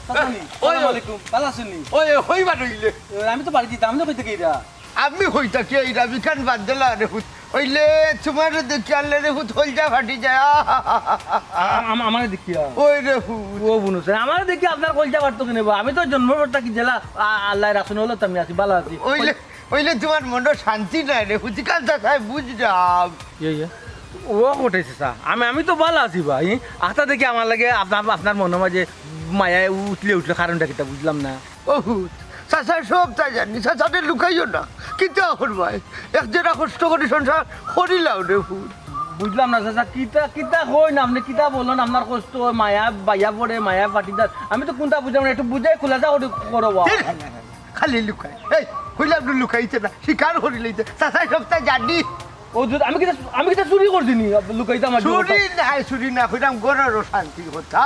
আসসালামু আলাইকুম ভালো আছেন নি ওই হইবা নইলে আমি তো বাড়ি দিতাম আমি তো কইতে কইরা আমি হইতা কি এই রাবি খান বাদ দিলা রে হুত হইলে তোমার দেখি আনলে রে হুত হলজা ফাটি যায় আমার দেখিয়া ওই রে হুত ও বুনু স্যার আমার দেখি আপনার কলজা বাড়তো কিনে আমি তো জন্মটা কি জেলা আল্লাহ রাসুন হলো তো আমি আছি ভালো আছি ওইলে ওইলে তোমার মনে শান্তি নাই রে হুত কালটা তাই বুঝলাম ও কোটাইছে স্যার আমি তো ভালো আছি ভাই আতা দেখি আমার লাগে আপনার মনে মাঝে মায়ায় উঠলে কারণটা কিটা বুঝলাম না ও হুত চাচা সব তাই জানি চাচাতে লুকাইও না কিন্তু এখন ভাই এক জেরা কষ্ট করে সংসার করিলাম রে হুত বুঝলাম না চাচা কিতা হই না আপনি কিতা বললেন আপনার কষ্ট হয় মায়া বাইয়া পড়ে মায়া পাটি যান আমি তো কোনটা বুঝলাম না একটু বুঝাই খোলা যা করবো খালি লুকাই এই হইলাম লুকাইছে না শিকার করি লইছে চাচা সব তাই জানি ও আমি কিতা চুরি করছি নি লুকাইতে আমার চুরি না কইলাম গরর শান্তির কথা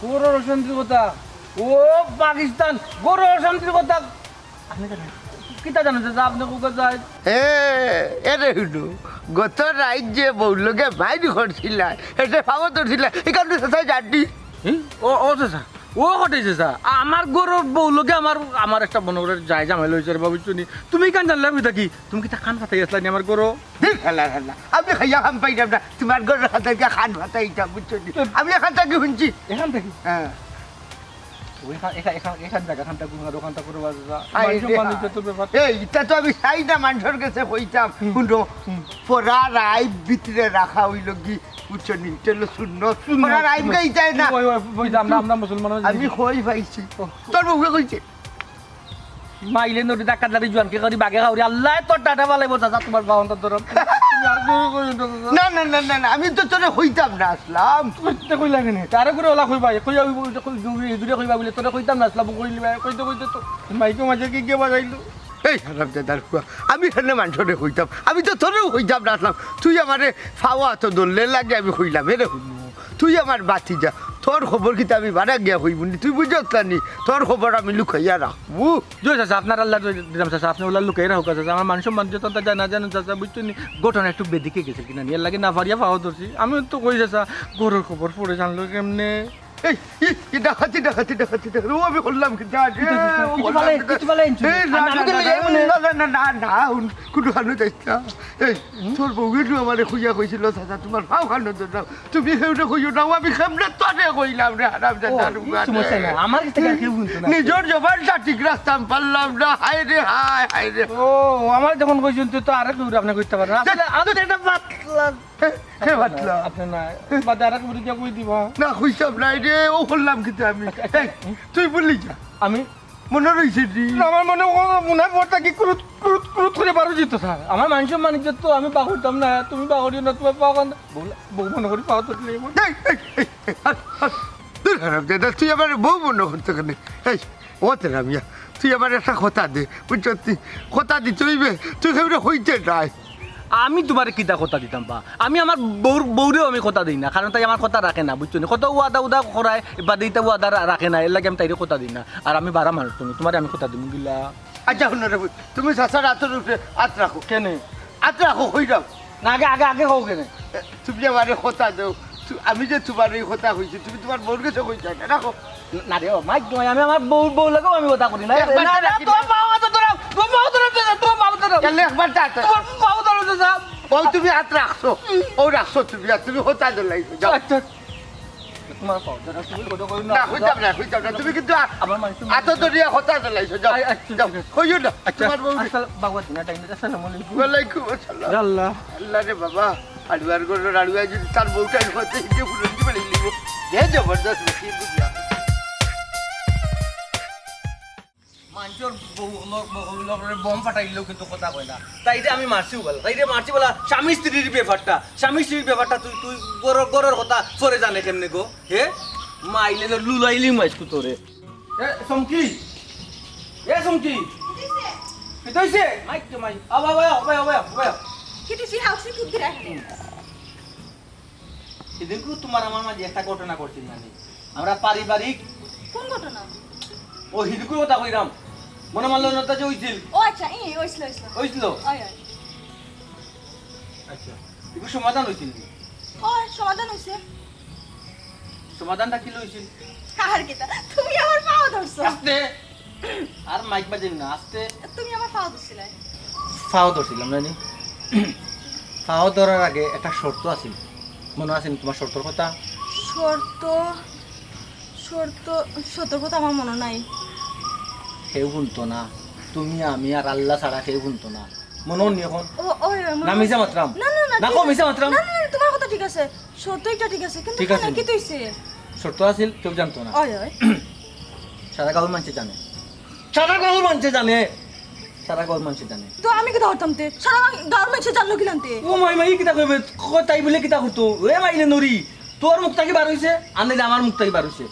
গরুর অশান্তির কথা ও পাকিস্তান গরুর অশান্তির কথা আপনি কিতা জানেন চাচা আপনি কোকা যায় এরে হুডু গত রাত যে বউলোকে বাইর করছিল এটা পাবো তো ছিল এখানে চাচা জানি ও চাচা ও ঘটেছে স্যার আমার গরুর বউ লোকে আমার একটা মনে করে যায় জামাই লইছে রে বাবু শুনি তুমি কেন জানলে আমি থাকি তুমি কি তা খান ফাটাই আসলা নি আমার গরু খেলা খেলা আমি খাইয়া খাম পাইলাম না তোমার গরুর হাতে খান ভাতাইটা বুঝছো আমি এখান থেকে শুনছি এখান থেকে হ্যাঁ এখান জায়গাখানটা দোকানটা করে এইটা তো আমি চাই না মানুষের কাছে কইতাম শুনো পড়া রাই ভিতরে রাখা হইল কি বুঝছো নি চলো শূন্য পড়া রাই গাই যায় না আমরা মুসলমান আমি কই পাইছি তোর মুখে কইছে মাইলে নদী ডাকাত দাঁড়ি জোয়ানকে করি বাগে খাওয়ারি আল্লাহ তোর টাটা পালাইব চাচা তোমার বাহনটা ধরো না না না না না আমি তো তোরে হইতাম না আসলাম কই লাগে নি তারে করে ওলা কইবা কইয়া দূরে কইবা বলে তোরে কইতাম না আসলাম কইলি কইতে কইতে তো মাইকে মাঝে কি কে বাজাইলো এই হারাম দাদার কুয়া আমি এখানে মানুষরে হইতাম আমি তো তোরেও হইতাম না আসলাম তুই আমারে ফাওয়া তো দললে লাগে আমি হইলাম এরে হইল তুই আমার বাতি যা তোর খবর কিন্তু আমি বাড়া গিয়া হইবনি তুই বুঝত নি তোর খবর আমি লুকাইয়া রাখবো জয় চাচা আপনার আল্লাহ দিলাম চাচা আপনি ওলা লুকাই রাখো চাচা আমার মানুষ মানুষ তো জানা জানেন চাচা বুঝছো নি ঘটনা একটু বেদিকে গেছে কিনা নিয়ে লাগে না পারিয়া পাওয়া ধরছি আমি তো কই চাচা গরুর খবর পড়ে জানলো কেমনে এই ডাকাতি ডাকাতি ডাকাতি ডাকাতি ও আমি করলাম কি কোনো খানো যাইছ না এই তোর বউয়ের আমারে খুঁজা কইছিল চাচা তোমার ফাও খানো দাও তুমি সেউটা খুঁজো নাও আমি খামনা তোরে কইলাম রে হারাম নিজের জবান ঠিক রাস্তাম পারলাম না হায় রে হায় রে ও আমার যখন কইছেন তো আরেক আপনি কইতে পারেন আমাদের একটা বাতলা হে বাতলা আপনি না বাদে আরেক বুড়ি কই দিবা না কইছাম নাই রে ও করলাম কিন্তু আমি তুই বললি যা আমি মনে রয়েছে আমার মনে পড়তা কি ক্রুত ক্রুত ক্রুত করে বারো যেত স্যার আমার মানুষ মানিজ্য তো আমি পাহরতাম না তুমি পাহরিও না তোমার পাওয়া বউ মনে করি পাওয়া তো তুই আমার বউ মনে করতে কেন এই ও তেরামিয়া তুই আমার একটা কথা দে বুঝছ কথা দিতে হইবে তুই কেমন হইতে নাই আমি তোমার কিতা কথা দিতাম বা আমি আমার বউরেও আমি কথা দিই না কারণ তাই আমার কথা রাখে না বুঝছো না কত ওয়াদা উদা করায় বা দিতে ওয়াদা রাখে না এর লাগে আমি তাইরে কথা দিই না আর আমি বাড়া মানুষ তুমি তোমার আমি কথা দিব গিলা আচ্ছা শুনো রে তুমি চাচার হাতের উপরে হাত রাখো কেনে হাত রাখো হই যাও না আগে আগে আগে হোক কেনে তুমি আমার কথা দেও আমি যে তোমার এই কথা কইছি তুমি তোমার বউর কাছে কইছ না রাখো না রে মাইক তোমায় আমি আমার বউ লাগেও আমি কথা করি না তোমার বাবা তো তোরা তোমার বাবা তো তোমার বাবা তো একবার তোমার বাবা তো ও তুমি হাত রাখছো ও রাখছো তুমি আর তুমি কথা দিলাইছো যাও আচ্ছা তোমার পাউডার তুমি কথা কই না হইতাম না তুমি কিন্তু আমার মানুষ এত দরিয়া কথা দিলাইছো যাও যাও কইও না তোমার বউ বাবা দিনা টাইম আসসালামু আলাইকুম ওয়ালাইকুম আসসালাম আল্লাহ আল্লাহ রে বাবা আড়ুয়ার করে আড়ুয়া যদি তার বউটার কথা হিসেবে পুরো দিতে পারি লিব যে জবরদস্ত বেশি বুঝিয়া মানুষের বম ফাটাইলেও কিন্তু কথা কয় না তাই আমি মারছি বলা তাই মারছি বলা স্বামী স্ত্রীর ব্যাপারটা তুই গরর কথা পরে জানে কেমনে গো হে মাইলে লুলাইলি মাইছকু তোরে এ সমকি কি হইছে মাইক তো মাই আবা কি তুই হাউসে কি করে রাখলি সেদিন তোমার আমার মাঝে একটা ঘটনা করছিল মানে আমরা পারিবারিক কোন ঘটনা ও হিদুকুর কথা কইরাম মনে মানলো নতা যে হইছিল ও আচ্ছা হইছিল আচ্ছা এগুলো সমাধান হইছিল ও সমাধান হইছে সমাধানটা কি লইছিল আর কিতা তুমি আমার পাও ধরছো আস্তে আর মাইক বাজেন না আস্তে তুমি আমার পাও ধরছিলে ফাও ধরছিলাম নানি ফাও ধরার আগে একটা শর্ত আছিল মনে আছে তোমার শর্তর কথা শর্ত শর্ত শর্তর কথা আমার মনে নাই কেউ শুনতো না তুমি আমি আর আল্লাহ ছাড়া কেউ শুনতো না মনে নি এখন ও ওই না মিশা মাত্রাম না না না না কো মিশা মাত্রাম না না তোমার কথা ঠিক আছে শর্ত এটা ঠিক আছে কিন্তু ঠিক আছে। কি তুইছে শর্ত আছিল কেউ জানতো না ওই ওই সারা গাঁওর মানুষ জানে সারা গাঁওর মানুষ জানে সারা গাঁওর মানুষ জানে তো আমি কি ধরতাম তে সারা গাঁর মানুষ জানলো কি লানতে ও মাই মাই কিতা কইবে তাই বলে কিতা করতো এ মাইলে নরি তোর মুখটা কি বার হইছে আনলে আমার মুখটা কি বার হইছে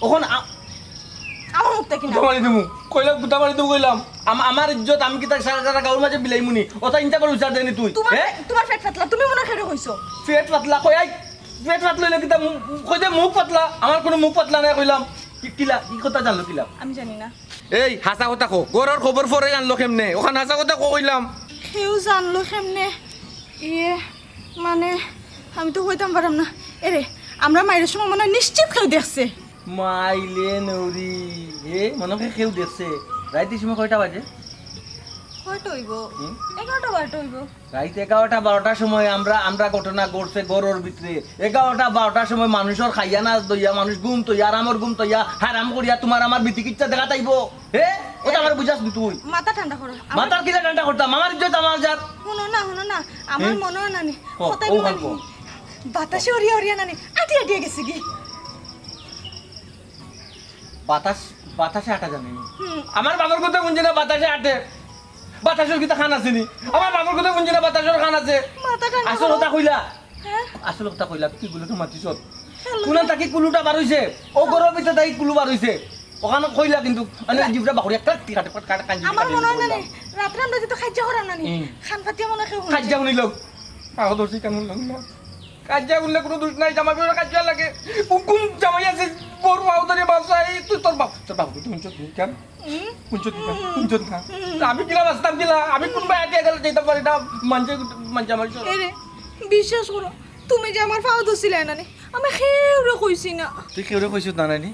ওখন আমার মুখটা কি না মারি দিমু কইলাম গুতা মারি দিমু কইলাম আমার ইজ্জত আমি কিতা সারা গাঁওর মাঝে বিলাইমুনি ওটা ইনতা করে উচার দেনি তুই তোমার হ্যাঁ তোমার পেট পাতলা তুমি মনে খেড়ে কইছো পেট পাতলা কই আই পেট পাতলা হইলে কিতা কই দে মুখ পাতলা আমার কোনো মুখ পাতলা নাই কইলাম কিলা কি কথা জানলো কিলা আমি জানি না এই হাসা কথা কো গরর খবর পরে জানলো কেমনে ওখানে হাসা কথা কইলাম কেউ জানলো কেমনে ইয়ে মানে আমি তো হইতাম পারলাম না এরে আমরা মায়ের সময় মনে হয় নিশ্চিত কেউ দেখছে মাইলে নৌরি এ মনে হয় কেউ দেখছে রাইতের সময় কয়টা বাজে কয়টা হইব হুম? 11টা 12টা হইব রাইত 11টা 12টার সময় আমরা ঘটনা ঘটছে গরর ভিতরে 11টা 12টার সময় মানুষের খাইয়া না দইয়া মানুষ ঘুম তৈয়া আরামর ঘুম তৈয়া হারাম করিয়া তোমার আমার বিতিকিচ্ছা দেখা তাইব হে ওটা আমার বুঝাস নি তুই মাথা ঠান্ডা করো মাথার কিলা ডান্ডা করতাম আমার ইজ্জত আমার যার শুনো না আমার হুম? মনে হয় নানি ও, কোথায় ও নানি গল্প। বাতাসে উড়িয়া উড়িয়া নানি আটিয়া গেছে কি বাতাসে আটা জানি হুম আমার বাবার কথা শুনছি না বাতাসে আটে বাতাসের কিতা খান আছে নি আমার বাবার কথা শুনছি না বাতাসের খান আছে মাথা ঠান্ডা আসল কথা কইলা হ্যাঁ আসল কথা কইলা কি গুলো তো মাতিছ হ্যালো। কোনা তাকি কুলুটা বার হইছে ও গরর ভিতরে তাই কুলু বার হইছে ওখানে কইলা কিন্তু মানে জিবরা বাহুরি একটা টিকাটে কাট কাঞ্জি আমার মনে হয় নানি রাত্রে আমরা যেতে খাইজা করা নানি হুম। খান ফাতিয়া মনে হয় কাজ্জা উনি লোক আহ দর্শি কেন না কাজ্জা উনলে কোনো দোষ নাই জামাই বের কাজ্জা লাগে কোন জামাই আছে বড় আউদারে বাসাই তুই তোর বাপ তুই শুনছ তুই কেন শুনছ না আমি কিলা বাসতাম কিলা আমি কোন ভাই আগে গেলে যেতে পারি না মানছে আমার এরে বিশ্বাস করো তুমি যে আমার ফাও দছিলে নানি আমি খেউরে কইছি না তুই কেউরে কইছিস না নানি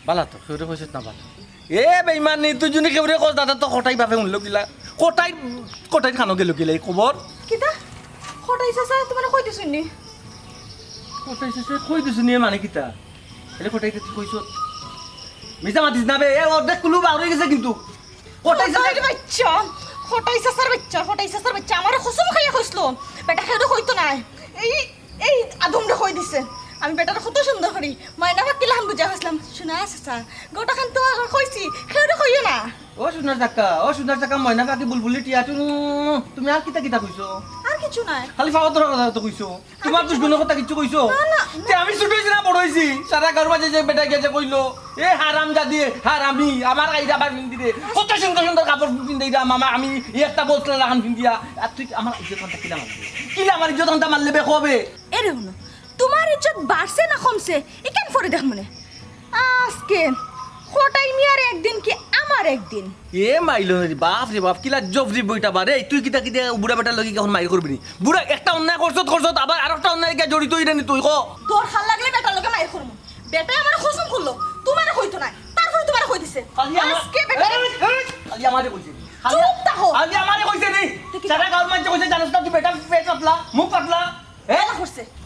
বালা তো কেউরে কইছিস না বালা এ বেইমান নি তুই যদি কেউরে কস দাদা তো কটাই বাপে উনলো গিলা কটাই খানো গেল গিলা এই খবর কিতা হটাইছে স্যার তোমার কইতে শুনি কটাই সে কই দিছ নিয়ে মানে কিতা এলে কটাই তুই কইছ মিছা মাতিস না বে এ অর্ধেক কুলু বাউরে গেছে কিন্তু কটাই হটাইছে বাচ্চা হটাইছে স্যার বাচ্চা আমার খসম খাইয়া কইছলো বেটা খেউরে কইতো না এই এই আদমরে কই দিছে আমি বেটার কত সুন্দর করি মাইনা ভাত কিলাম বুঝা হইছিলাম শোনা স্যার গোটা খান তো কইছি খেউরে কইও না ও সুন্দর জাকা ময়না কাকি বুলবুলি টিয়া তুমি আর কিতা কিতা কইছো আর কিছু নাই খালি ফাওয়া তোর কথা তো কইছো তোমার দুশ্মনের কথা কিছু কইছো না, তে আমি ছোট হইছি না বড় হইছি সারা ঘর মাঝে যে বেটা গেছে কইলো এ হারাম জাদি হারামি আমার গাইরা বার পিন দিরে কত সুন্দর সুন্দর কাপড় পিন দিরা মামা আমি একটা বসলা লাগান পিন দিয়া আর তুই আমার ইজ্জত কথা কিলা আমার ইজ্জত কথা মারলে বে কবে এরে হলো তোমার ইজ্জত বাড়ছে না কমছে এ কেন করে দেখ মনে আজকে হটাই মিয়ার একদিন কি আমার একদিন এ মাইলো রে বাপ রে বাপ কিলা জবরি বইটা বারে তুই কিতা কিতা বুড়া বেটার লাগি কখন মাইর করবি নি বুড়া একটা অন্যায় করছত আবার আরেকটা অন্যায় কে জড়িত হইরা নি তুই ক তোর হাল লাগলে বেটার লগে মাইর করমু বেটা আমার খসম করলো তোমারে কইতো না তারপর তোমারে কই দিছে আজকে বেটা খালি আমারে কইছে চুপ থাকো। খালি আমারে কইছে নি সারা গাঁর মাঝে কইছে জানিস না তুই বেটা পেট পাতলা মুখ পাতলা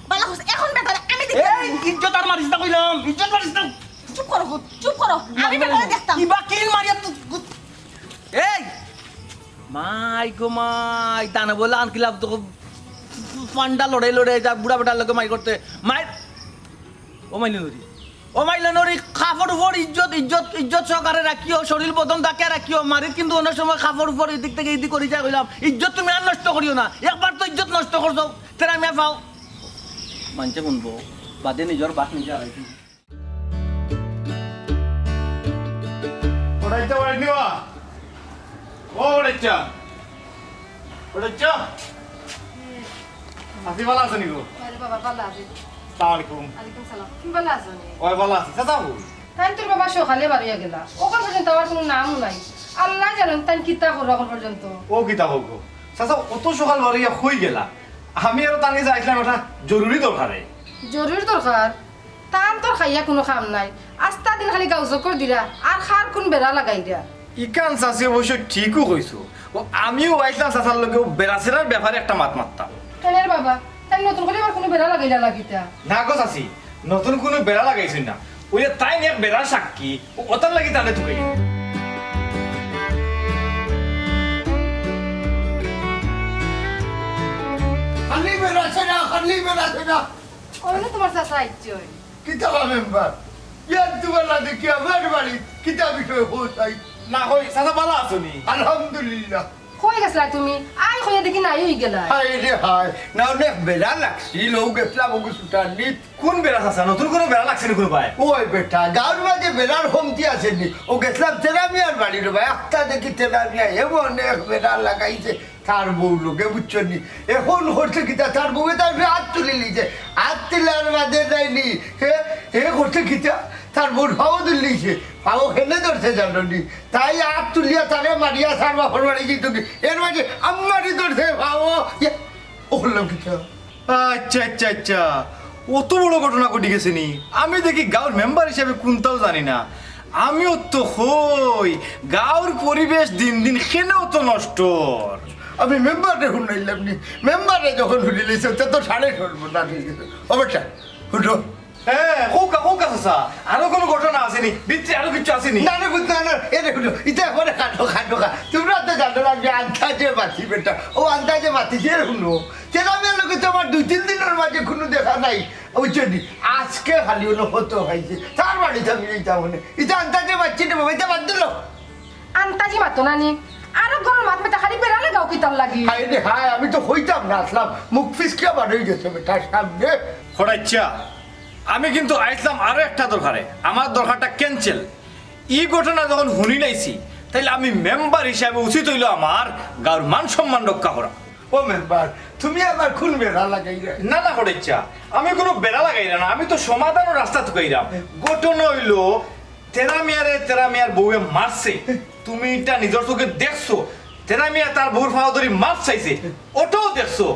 বালা করছে এখন বেটা আমি দেখি এই ইজ্জত আর মারিস না কইলাম ইজ্জত মারিস না চুপ করো আমি বেটারে দেখতাম কিবা কিল মারিয়া এই মাই গো মাই দানা বলে আন কিলাব তো পান্ডা লড়াই যা বুড়া বেটার লগে মাই করতে মাই ও মাইলে নরি খাফর উপর ইজ্জত সহকারে রাখিও শরীর বদন ডাকে রাখিও মারি কিন্তু অনেক সময় খাফর উপর এদিক থেকে এদিক করে যা কইলাম ইজ্জত তুমি আর নষ্ট করিও না একবার তো ইজ্জত নষ্ট করছো তেরা আমি পাও মানছে শুনবো বাদে নিজের বাস নিজে রাখি ওড়াইটা ওড়াই দিবা ও ওড়াইটা আসি ভালো আছে নিগো আরে বাবা ভালো আছে সালাম আলাইকুম আলাইকুম সালাম তুমি ভালো আছো নি ওই ভালো আছি চাচা বউ তাই তোর বাবা সকালে বাড়িয়া গেলা ওখান পর্যন্ত আমার কোনো নামও নাই আল্লাহ জানেন তাই কিতা করো এখন পর্যন্ত ও কিতা হোক চাচা অত সকাল বাড়িয়া হয়ে গেলা আমি আর তানি যাইছিলাম একটা জরুরি দরকারে জরুরি দরকার তান তোর খাইয়া কোনো খাম নাই আস্তা দিন খালি গাউ চক্কর দিরা আর খার কোন বেড়া লাগাই দিয়া ইকান চাষি অবশ্য ঠিকও কইছো ও আমিও আইতাম চাচার লগে বেড়াচেরার ব্যাপারে একটা মাত মারতাম কেনের বাবা তাই নতুন করে আবার কোনো বেড়া লাগাইলা লাগিতা না গো চাচি নতুন কোনো বেড়া লাগাইছি না ওই যে তাই নিয়ে বেড়া সাক্ষী ওটার লাগি তাহলে তুই খালি বেড়াছে না খালি বেড়াছে না ওইনে তোমার চাচা আইছই কিতাবা মেম্বার ইয়ার দুবেলা দেখি আমার বাড়ি কিতাব বিষয়ে হোসাই না হই চাচা ভালো আছো নি আলহামদুলিল্লাহ কই গেছলা তুমি আই কইয়া দেখি নাই হই গেলা হাই রে হাই না অনেক বেড়া লাগছিল ও গেছিলাম ওকে সুটার নিত কোন বেড়া চাচা নতুন কোনো বেড়া লাগছে না কোনো ভাই ওই বেটা গাঁর মাঝে বেড়ার হোমতি আসেনি ও গেছিলাম তেরামিয়ার বাড়ির ভাই একটা দেখি তেরামিয়া এমন এক বেড়া লাগাইছে তার বউ লোকে বুঝছো নি এখন হচ্ছে কিতা তার বউয়ে তার হাত তুলে নিছে হাত তুলার বাদে যায়নি হে হচ্ছে কিতা তার বউর ভাও তুলিছে ভাও হেলে ধরছে জানি তাই হাত তুলিয়া তারে মারিয়া তার বাপর বাড়ি যেত এর মাঝে আমারই ধরছে ভাও ও হলাম কিতা আচ্ছা আচ্ছা আচ্ছা অত বড় ঘটনা ঘটে গেছে নি আমি দেখি গাঁওর মেম্বার হিসেবে কোনটাও জানি না আমিও তো হই গাঁওর পরিবেশ দিন দিন খেলেও তো নষ্ট আমি মেম্বারে শুনাইলাম নি মেম্বারে যখন শুনিলেছে তো সাড়ে শুনবো না ঠিক আছে অবশ্যই শুনো হ্যাঁ হোকা হোকা চাচা আরো কোনো ঘটনা আসেনি ভিতরে আরো কিছু আসেনি না রে বুঝতে না এরে শুনো এটা করে খাটো খাটো খা তোমরা তো জানো না যে আন্দাজে মাতি বেটা ও আন্দাজে মাতি যে শুনো তেরামের লোকে তো আমার 2-3 দিনের মাঝে কোনো দেখা নাই বুঝছো নি আজকে খালি হলো হতো হয়েছে তার বাড়িতে আমি এইটা মনে এটা আন্দাজে মারছি না বাবা এটা বাদ দিল আন্তাজি মাতো নানি আরো গরম মাত মেটা খালি বেড়া লাগাও কি তার লাগি হাই রে হাই আমি তো হইতাম না আসলাম মুখ ফিসকে বার হয়ে গেছে বেটা সামনে হঠাচ্ছা আমি কিন্তু আইসলাম আরো একটা দরকারে আমার দরকারটা ক্যান্সেল এই ঘটনা যখন শুনি লাইছি তাইলে আমি মেম্বার হিসাবে উচিত হইল আমার গাঁর মান সম্মান রক্ষা করা ও মেম্বার তুমি আমার খুন বেড়া লাগাই রে না না হঠাচ্ছা আমি কোনো বেড়া লাগাই না আমি তো সমাধানের রাস্তা তুকাইলাম ঘটনা হইল তেরামিয়ার বউয়ে মারছে তুমি এটা নিজের চোখে দেখছো তেরামিয়া তার বউর ফাওয়া ধরি মাপ চাইছে ওটাও দেখছো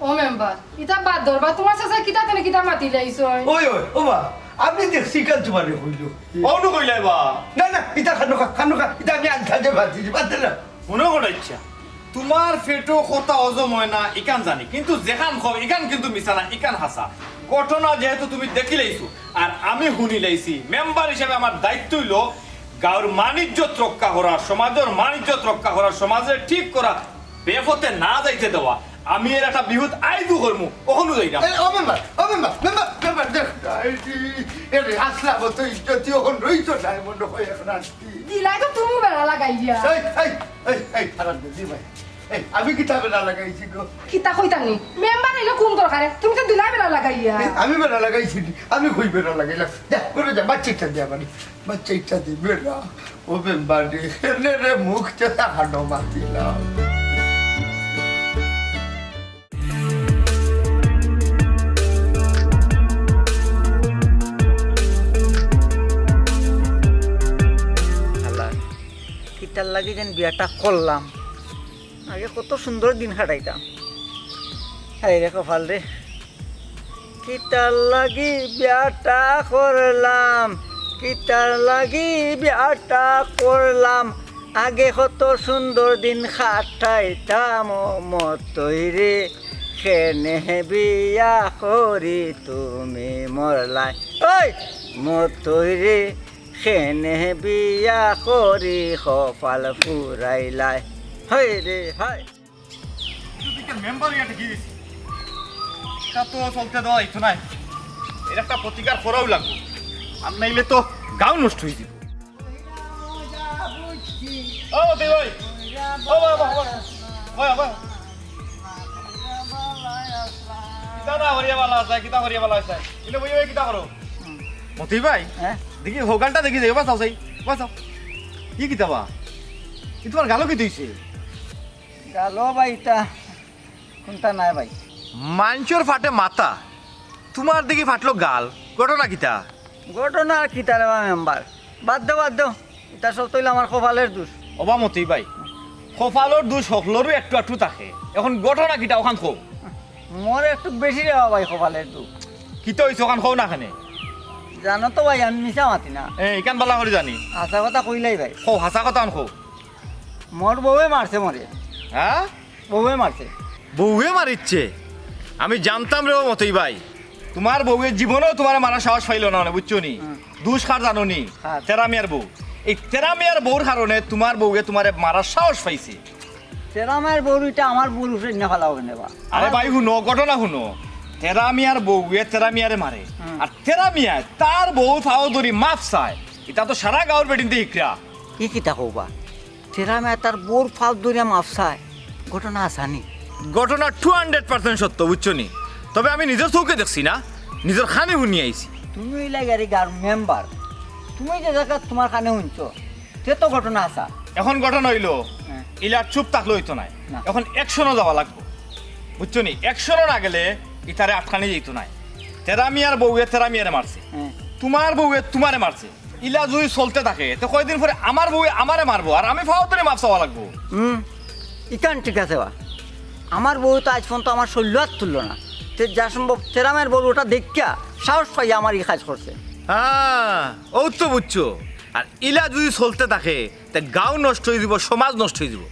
ও মেম্বার ইতা বাদ ধরবা তোমার চাচা কিতা তেনে কিতা মাতি লাইছই ওই ওই ও মা আমি দেখছি কাল তোমার হইল অন্য কইলাই বা না না এটা খানুকা এটা আমি আন্দাজে ভাবছি বাদ দিলাম মনে হঠাচ্ছা তোমার পেটও কথা হজম হয় না ইকান জানি কিন্তু যেখান খাও ইকান কিন্তু মিশা না ইকান হাসা ঘটনা যেহেতু তুমি দেখি লাইছো আর আমি শুনি লাইছি মেম্বার হিসেবে আমার দায়িত্ব হইল গাঁর মানিজ্যত রক্ষা করা সমাজের মানিজ্যত রক্ষা করা সমাজের ঠিক করা বেফতে না যাইতে দেওয়া আমি এর একটা বিহুত আইদু করমু কখনো যাই না ও মেম্বার দেখ এরে আসলাম তো ইজ্জতি এখন রইতো না মনে হয় এখন আসছি দিলাই তো তুমি বেড়া লাগাইয়া এই খারাপ দি ভাই এই আমি কিতাবে না লাগাইছি গো কিতা কইতানি মেম্বার এলো কোন দরকারে তুমি তো দিলাই বেড়া লাগাইয়া আমি বেড়া লাগাইছি আমি কই বেড়া লাগাইলাম যা করে যা বাচ্চাটা দিয়া বাড়ি বাচ্চাটা দি বেড়া ও মেম্বার রে মুখ চেতা হাঁটো মাতিলাম কিতার লাগে যেন বিয়াটা করলাম আগে কত সুন্দর দিন কাটাইতাম হ্যাঁ রে কপাল রে কিতার লাগি বিয়াটা করলাম কিতার লাগি বিয়াটা করলাম আগে কত সুন্দর দিন কাটাইতাম মতই রে কেনে বিয়া করি তুমি মরলাই ওই মতই রে কেনে বিয়া করি কপাল ফুরাইলাই হয় রে হয় মেম্বার ইয়াতে কি দিছি তা তো চলতে দেওয়া হইতো নাই এর একটা প্রতিকার করাও লাগবে আর নাইলে তো গাঁও নষ্ট হয়ে যাবে ও দেই ভাই ও বাবা বাবা কিতা হরিয়া বালা আছে কিতা হরিয়া বালা আছে ইলে বই কিতা করো মতি ভাই হ্যাঁ দেখি হোগানটা দেখি যাই বাঁচাও চাই বাঁচাও কি কিতাবা কি তোমার গালো কি দিয়েছে গালো ভাই তা কোনটা নাই ভাই মাঞ্চর ফাটে মাথা তোমার দেখি ফাটলো গাল ঘটনা কিতা ঘটনা আর কি তার মেম্বার বাদ দাও এটা সব তৈল আমার কপালের দোষ অবামতি ভাই কপালর দুষ সকলেরও একটু একটু থাকে এখন ঘটনা কিতা ওখান খো মোর একটু বেশি রে ভাই কপালের দোষ কিতা হয়েছে ওখান খো না খানে জানো তো ভাই আমি মিছা মাতি না এই কেন বালা করে জানি আশা কথা কইলাই ভাই খো হাসা কথা খো মোর বউয়ে মারছে মরে হ্যাঁ বউয়ে মারছে বউয়ে মারিচ্ছে আমি জানতাম রে মতই ভাই তোমার বউয়ের জীবনেও তোমার মারা সাহস পাইল না বুঝছো নি দুষ খার জানো নি খার। তেরামিয়ার বউ এই তেরামিয়ার বউর কারণে তোমার বউয়ে তোমার মারার সাহস পাইছে তেরামের বউটা আমার বউর উপরে না ফেলাও নেবা আরে ভাই শুনো ঘটনা শুনো তেরামিয়ার বউয়ে তেরামিয়ারে মারে আর তেরামিয়া তার বউ ফাও ধরি মাফ চায় এটা তো সারা গাঁৱৰ বেটিনতে শিকরা কি কিতা কবা তেরামে তার বউর ফাল দরিয়া মাফসায় ঘটনা আসানি ঘটনা 200% সত্য বুঝছো নি তবে আমি নিজের চৌকে দেখছি না নিজের খানে শুনি আইছি তুমি ওইলা গাড়ি গার মেম্বার তুমি যে জায়গা তোমার কানে শুনছো তে তো ঘটনা আসা এখন ঘটনা হইলো হ্যাঁ। ইলার চুপ থাকলে হইতো নাই না। এখন একশনও যাওয়া লাগবো বুঝছো নি একশনও না গেলে ইতারে আটকানি যেত নাই তেরামিয়ার বউয়ে তেরামিয়ারে মারছে হ্যাঁ তোমার বউয়ে তোমারে মারছে ইলা যদি চলতে থাকে তো কয়দিন পরে আমার বউয়ে আমারে মারবো আর আমি ফাও ধরে মাপ চাওয়া লাগবো ইকান ঠিক আছে বা আমার বউ তো আজ পর্যন্ত আমার শৈল্য হাত তুললো না তে যা সম্ভব তেরামের বউ ওটা দেখিয়া সাহস পাই আমার এই কাজ করছে হ্যাঁ ও তো বুঝছো আর ইলা যদি চলতে থাকে তা গাঁও নষ্ট হয়ে যাব সমাজ নষ্ট হয়ে যাব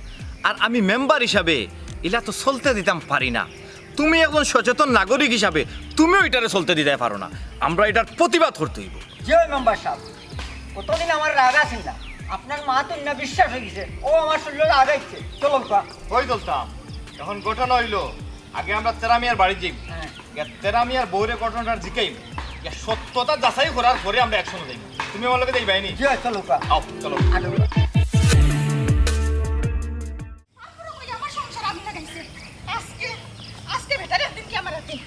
আর আমি মেম্বার হিসাবে ইলা তো চলতে দিতাম পারি না তুমি একজন সচেতন নাগরিক হিসাবে তুমিও এটারে চলতে দিতে পারো না আমরা এটার প্রতিবাদ করতে হইব যে মেম্বার সাহেব কতদিন আমার রাগ আছে না আপনার মা তো না বিশ্বাস হয়ে গেছে ও আমার শৈল্য আগাইছে চলো কা ওই চলতাম এখন ঘটনা হইলো আগে আমরা তেরামিয়ার বাড়ি যাই হ্যাঁ তেরামিয়ার বউরে ঘটনাটা জিকাই সত্যতা যাচাই করার পরে আমরা একসঙ্গে যাই তুমি আমার লগে দেখবাই নি যে চলো কা আও চলো আলো আমার সংসার আমি লাগাইছে আজকে আজকে বেটার একদিন কি আমার একদিন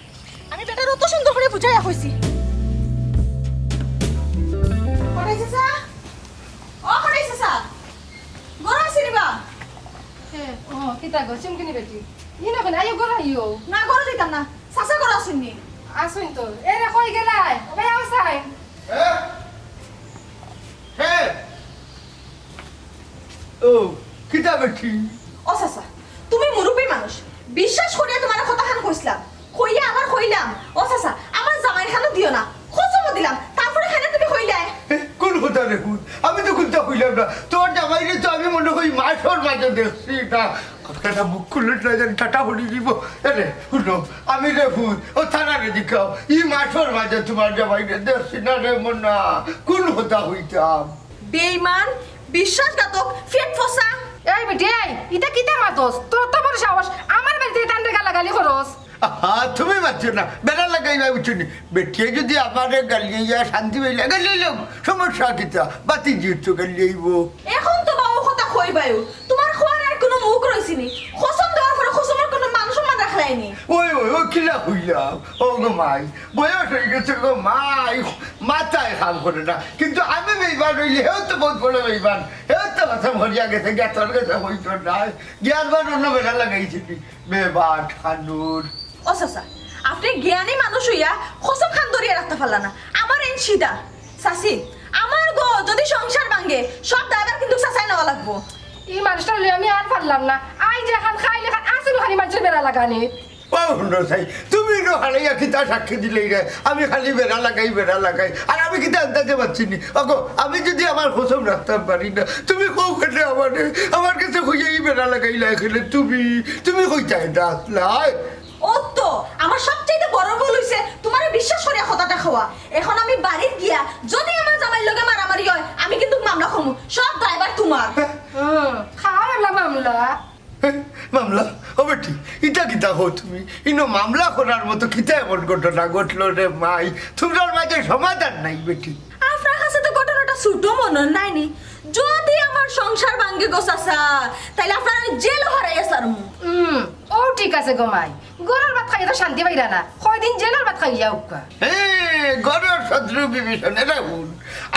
আমি বেটার অত সুন্দর করে বুঝাইয়া হইছি করাইছে স্যার ও করাইছে স্যার গরম আছে নিবা ও কিতা গো চিমকিনি বেটি ই না কেন আইও গরা আইও না গরম দিতাম না সাসা গরম আসেননি আসুন তো এ রে কই গেলাই ওই আউসাই ও কিতা বেঠি ও সাসা তুমি মুরুব্বী মানুষ বিশ্বাস করিয়া তোমার কথা খান কইছিলাম কইয়া আবার কইলাম ও সাসা আমার জামাই খানো দিও না খোঁজও দিলাম তারপরে খানে তুমি কইলাই কোন কথা দেখুন আমি তো খুঁজতে কইলাম না তোর জামাইরে তো আমি মনে করি মাসর মাঝে দেখছি না কথাটা মুখ খুললে না জানি টাটা পড়ি দিব আরে শুনো আমি রে ভূত ও থানারে দেখাও ই মাসর মাঝে তোমার জামাইরে দেখছি না রে মনা কোন কথা হইতাম বেঈমান বিশ্বাসঘাতক ফেট ফসা এই বেটি এই ইটা কিতা মাতস তোর তো বড় সাহস আমার বাড়িতে টান্ডে গালাগালি খরচ আহা তুমি পাচ্ছো না বেড়া লাগাইবা বুঝছি বেটিয়ে যদি আমার গালিয়া শান্তি পাইলে গালিয়ে সমস্যা কিতা বাতি জিতছো গালিয়াইব এখন তো বাবু কথা কইবায়ু তোমার খোয়ার আর কোনো মুখ রইছিনি খসম দেওয়ার পরে খসমের কোনো মান সম্মান রাখলাইনি ওই ওই ও কিলা হইলাম ও গো মাই বয়স হয়ে গেছে গো মাই মাথায় কাম করে না কিন্তু আমি বেইমান হইলে হেও তো বহুত বড় বেইমান হেও তো মাথা ভরিয়া গেছে জ্ঞাতর গেছে হইতো না জ্ঞানবার অন্য বেড়া লাগাইছি বেবাট খানুর ও সাসা আপনি জ্ঞানী মানুষ হইয়া খসম খান ধরিয়া রাখতে পারলা না আমার এন সিদা সাসি আমার গো যদি সংসার ভাঙে সব দায়ভার কিন্তু সাসাই নেওয়া লাগবো এই মানুষটা লই আমি আর পারলাম না আই যে খান খাইলে খান আসল খালি মানুষের বেড়া লাগানি ও সাই তুমি নো হারাইয়া কিতা সাক্ষী দিলেই রে আমি খালি বেড়া লাগাই আর আমি কিতা আনতে পারছি নি ওগো আমি যদি আমার খসম রাখতাম পারি না তুমি কৌ খেলে আমার কাছে হইয়াই বেড়া লাগাইলা খেলে তুমি কইতাই ডাকলাই ও তো আমার সবচেয়ে বড় ভুল হইছে তোমার বিশ্বাস করিয়া কথাটা খাওয়া এখন আমি বাড়িতে গিয়া যদি আমার জামাইর লগে মারামারি হয় আমি কিন্তু মামলা খমু সব দায়ভার তোমার খাওয়া মামলা মামলা ও বেটি ইটা কিতা হো তুমি ইনো মামলা করার মতো কিতা এমন ঘটনা ঘটলো রে মাই তোমার মাঝে সমাধান নাই বেটি আপনার কাছে তো ঘটনাটা ছোটো মনে নাইনি যদি আমার সংসার ভাঙ্গে গোসাসা তাইলে আপনার আমি জেল হারাইয়া সারমু ও ঠিক আছে গমাই গরুর ভাত খাইয়া তো শান্তি পাইরা না কয়দিন জেলের ভাত খাইয়া উকা গরর শত্রু বিভীষণে রাখুন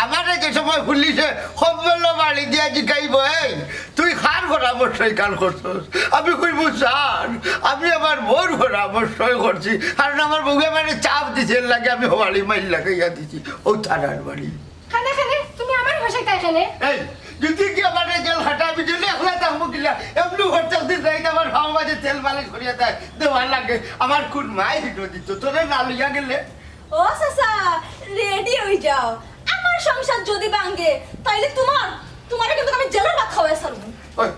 আমারে যে সময় পুলিশে সম্বল বাড়ি দিয়া জিকাইব এই তুই খার পরামর্শই কাল করছস আমি কইব স্যার আমি আমার বোর পরামর্শই করছি কারণ আমার বউকে মানে চাপ দিছে লাগে আমি বাড়ি মাইল লাগাইয়া দিছি ও থানার বাড়ি খানে খানে তুমি আমার ভাষায় তাই খানে এই যদি কি আমার জেল হাঁটা আমি জেলে একলা থাকবো কিলা এমনি হরতাল দিন যাই আমার ভাও মাঝে তেল মালিশ করিয়া দেয় দেওয়ার লাগে আমার কোন মাই হিটো দিত তোরে না লইয়া গেলে ও সাসা রেডি হই যাও যাও আমার সংসার যদি ভাঙে তাইলে তোমারে কিন্তু আমি জেলের ভাত খাওয়াই ছাড়বো ওই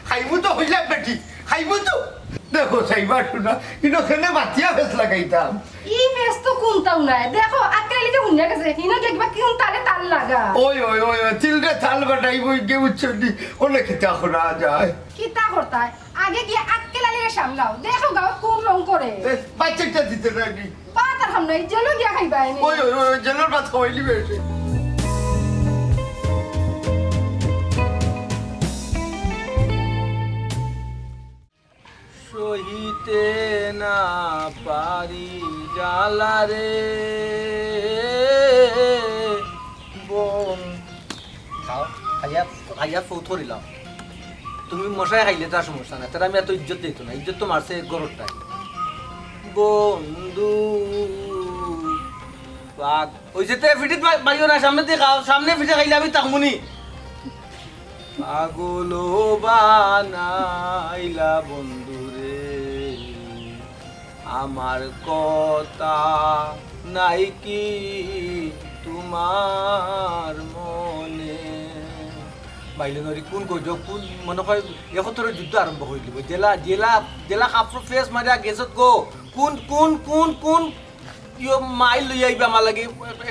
খাইবো তো হইলাম বেটি খাইবো তো দেখো সাইবার শোনা কিন্তু খেলে বাতিয়া ফেস লাগাইতাম ই বেশ তো কোনটাও নাই দেখো আজকাল লিখে হুনিয়া গেছে হিনো দেখবা কি তালে তাল লাগা ওই ওই ওই তিলটা থাল বাটাইবো কে বুঝছি অনেক তা করা যায় কি তা করতায় আগে গিয়ে আজকাল আলিরে সামলাও দেখো গাও কোন রং করে বাচ্চাটা দিতে নাকি পাতার সামনে জেলো গিয়া খাইবা এনে ওই ওই ওই জেলের ভাত খাওয়াইলি বেশি সহিতে না পারি জ্বালা রে বোন খাও খাইয়া ফৌ ধরিলাম তুমি মশাই খাইলে তার সমস্যা না তারা আমি এত ইজ্জত দিত না ইজ্জত তো মারছে গররটাই বন্ধু বাঘ ওই যে ফিটিত বাইও না সামনে দিয়ে খাও সামনে ফিটে খাইলে আমি তাকমুনি পাগলো বানাইলা বন্ধুরে আমার কথা নাই কি তোমার মনে বাইলেনরি কোন কইজ কোন মনে হয় একতরে যুদ্ধ আরম্ভ হয়ে দিব জেলা জেলা জেলা কাপড় ফেস মারিয়া গেছত গো কোন কোন কোন কোন ইয়ো মাইল লই আইবা আমার লাগে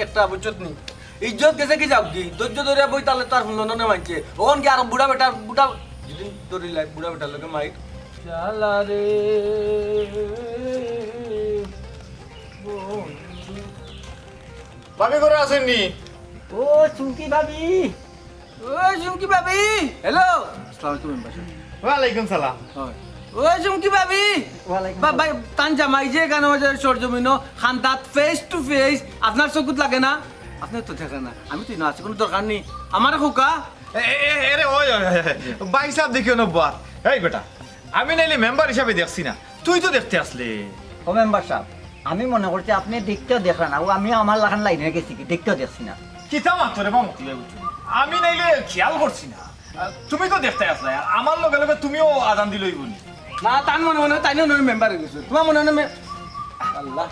একটা বুঝত নি ইজ্জত গেছে কি যাও কি ধৈর্য ধরে বই তাহলে তার ননে মানছে ওখান কি আর বুড়া যেদিন ধরি লাই বুড়া বেটার লোকে মাইক চালা রে ভাবি করে আসেননি ও চুমকি ভাবি ওই ঝুমকি ভাবি হ্যালো আসসালামু আলাইকুম বাসা ওয়ালাইকুম সালাম ওই ঝুমকি ভাবি ওয়ালাইকুম ভাই তান জামাই যে গান বাজার সরজমিন খান্দাত ফেস টু ফেস আপনার চকুত লাগে না আপনার তো থাকে না আমি তো না আছি কোনো দরকার নেই আমার খোকা আরে ওই ভাই সাহেব দেখিও না বাত এই বেটা আমি নাইলে মেম্বার হিসাবে দেখছি না তুই তো দেখতে আসলে ও মেম্বার সাহেব আমি মনে করছি আপনি দেখতেও দেখলেন না ও আমি আমার লাগান লাইনে গেছি কি দেখতেও দেখছি না কিতা মাত্র রে মামতি আমি নাইলে খেয়াল করছি না তুমি তো দেখতে আসলে আর আমার লগে লগে তুমিও আদান দিলই বলি না তান মনে মনে তাই না মেম্বার হয়ে গেছে তোমার মনে মনে আল্লাহ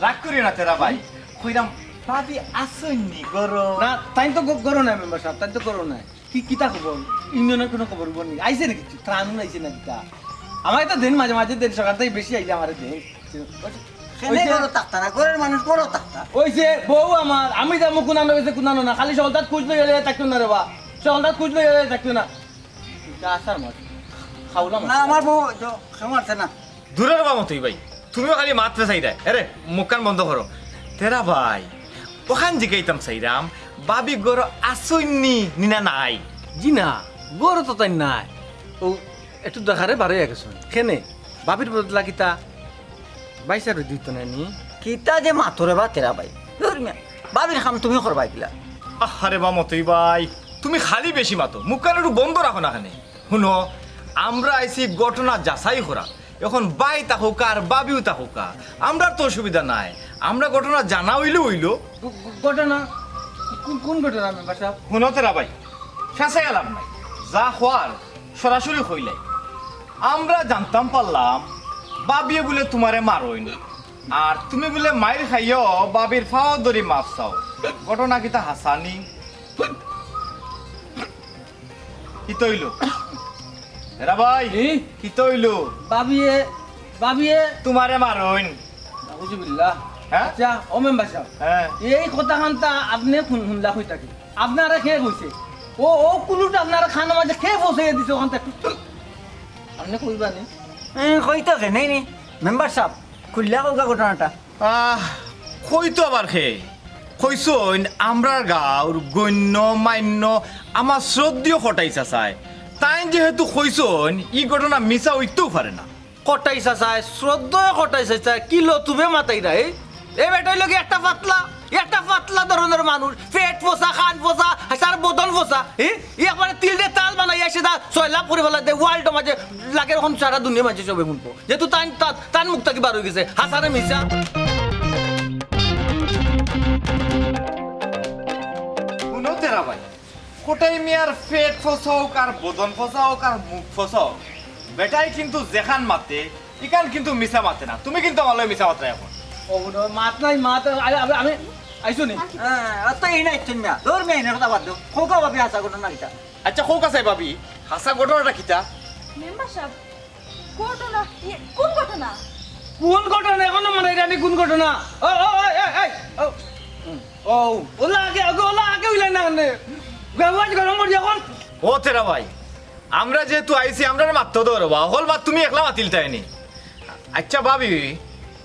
রাগ করি না তেরা ভাই কইরাম ভাবি আসেননি গরো না তাই তো করো না মেম্বার সাহেব তাই তো করো না কি কিতা খবর ইউনিয়নের কোনো খবর বল নেই আইছে নাকি ত্রাণ আইছে না কিতা আমার তো দিন মাঝে মাঝে দেন সকাল থেকে বেশি আইলে আমার দেন সেনে করো তাক্তা না ঘরের মানুষ বড় তাক্তা ওই যে বউ আমার আমি যাবো কুনানো গেছে কুনানো না খালি সলদাত খুঁজলে গেলে থাকতো না রে বা সলদাত খুঁজলে গেলে থাকতো না আসার মাছ খাওলাম না আমার বউ সমারছে না দূরের বামতই ভাই তুমিও খালি মাত্রে চাইরা আরে মুখকান বন্ধ করো তেরা ভাই ওখান জিগাইতাম চাইরাম বাবি গরো আসইনি নিনা নাই জি না গরু তো তাই নাই ও একটু দেখারে বারে গেছো খেনে বাবির বদলা কিতা বাইসার দিত না নি কিতা যে মাথরে বা তেরা ভাই ধর্মিয়া বাবির খাম তুমি করবা গিলা আরে বামতই ভাই তুমি খালি বেশি মাতো মুখকান একটু বন্ধ রাখো না খানে শুনো আমরা আইছি ঘটনা যাচাই করা এখন বাই তাহুকা আর বাবিও তাহুকা আমরা তো অসুবিধা নাই আমরা ঘটনা জানা হইলো ঘটনা কোন ঘটনা মেম্বার সাহেব শুনো তেরা ভাই ফেঁসে গেলাম নাই যা হওয়ার সরাসরি হইলাই আমরা জানতাম পারলাম বাবিয়ে বলে তোমারে মারইনি আর তুমি বলে মাইর খাইও বাবির ফাও ধরি মাছ চাও ঘটনা কিতা হাসানি কি তৈল এরা ভাই কি তৈল বাবিয়ে তোমারে মারইন বুঝিবিল্লাহ হ্যাঁ? আচ্ছা ও মেম্বার সাহেব হ্যাঁ এই কথা খানটা আপনি শুনলা হয়ে থাকে আপনারা খেয়ে কইছে ও কুলুটা আপনারা খানা মাঝে খেয়ে বসে দিছে ওখানটা আপনি কইবা নি কইতো কে নেই নি মেম্বার সাহেব খুললা কৌকা ঘটনাটা কই তো আবার খে কইসইন আমরার গাঁর গণ্য মান্য আমার শ্রদ্ধীয় হটাইছা চাই তাই যেহেতু কইসইন ই ঘটনা মিছা হইতেও পারে না কটাইছা চাই শ্রদ্ধা কটাইছা চাই কিলো তুবে মাতাই রা এই বেটাই লোক একটা পাতলা ধরনের মানুষ পেট ফোসা খান ফোসা সার বদন ফোসা একবারে তিল দিয়ে তাল বানাই এসে দা সয়লাভ করে ফেলা দে ওয়ার্ল্ড মাঝে লাগে এখন সারা দুনিয়া মাঝে সবে শুনবো যেহেতু তান মুখ থাকি বার হয়ে গেছে হাসারে মিশা শুনো তেরা ভাই কোটাই মিয়ার পেট ফসাওক আর বদন ফসাওক আর মুখ ফসাওক বেটাই কিন্তু যেখান মাতে ইকান কিন্তু মিছা মাতে না তুমি কিন্তু আমার মিছা মাত্রা এখন ও মাত নাই মাত আমি আইছো নি হ্যাঁ তো এই নাই তুমি তোর মেয়ে এনে কথা বাদ দাও খোকা ভাবি আসা ঘটনা কিটা আচ্ছা কোক আছে ভাবি হাসা ঘটনাটা কিতা মেম্বার সাহেব ঘটনা কোন ঘটনা কোন ঘটনা এখনো মনে জানি কোন ঘটনা ও ও এই ও ওলা আগে হইলেন না কেন গাওয়াজ গরম করে যখন ও তেরা ভাই আমরা যেহেতু আইছি আমরা মাত্র ধরবা হল মাত তুমি একলা মাতিল তাইনি আচ্ছা ভাবি